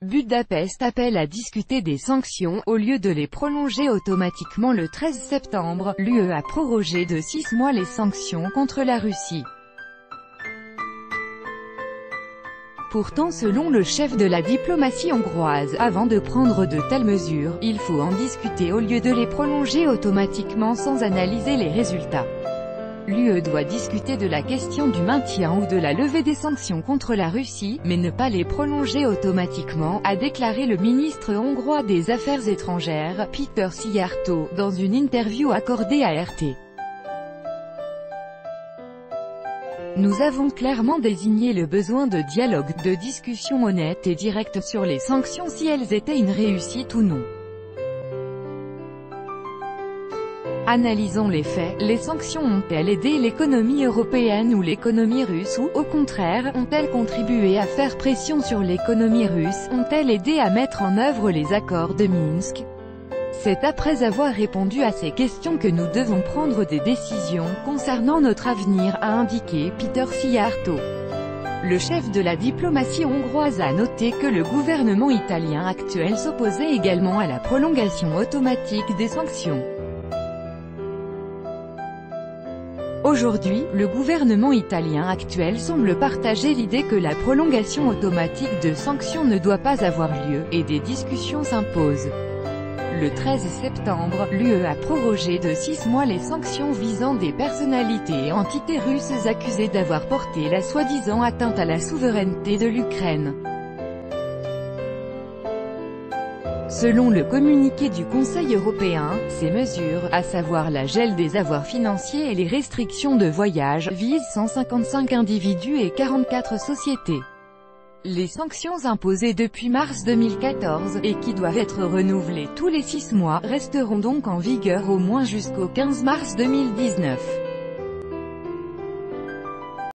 Budapest appelle à discuter des sanctions, au lieu de les prolonger automatiquement. Le 13 septembre, l'UE a prorogé de 6 mois les sanctions contre la Russie. Pourtant, selon le chef de la diplomatie hongroise, avant de prendre de telles mesures, il faut en discuter au lieu de les prolonger automatiquement sans analyser les résultats. L'UE doit discuter de la question du maintien ou de la levée des sanctions contre la Russie, mais ne pas les prolonger automatiquement, a déclaré le ministre hongrois des Affaires étrangères, Péter Szijjártó, dans une interview accordée à RT. Nous avons clairement désigné le besoin de dialogue, de discussion honnête et directe sur les sanctions si elles étaient une réussite ou non. Analysons les faits. Les sanctions ont-elles aidé l'économie européenne ou l'économie russe ou, au contraire, ont-elles contribué à faire pression sur l'économie russe? Ont-elles aidé à mettre en œuvre les accords de Minsk? C'est après avoir répondu à ces questions que nous devons prendre des décisions concernant notre avenir, a indiqué Péter Szijjártó. Le chef de la diplomatie hongroise a noté que le gouvernement italien actuel s'opposait également à la prolongation automatique des sanctions. Aujourd'hui, le gouvernement italien actuel semble partager l'idée que la prolongation automatique de sanctions ne doit pas avoir lieu, et des discussions s'imposent. Le 13 septembre, l'UE a prorogé de 6 mois les sanctions visant des personnalités et entités russes accusées d'avoir porté la soi-disant atteinte à la souveraineté de l'Ukraine. Selon le communiqué du Conseil européen, ces mesures, à savoir la gel des avoirs financiers et les restrictions de voyage, visent 155 individus et 44 sociétés. Les sanctions imposées depuis mars 2014, et qui doivent être renouvelées tous les 6 mois, resteront donc en vigueur au moins jusqu'au 15 mars 2019.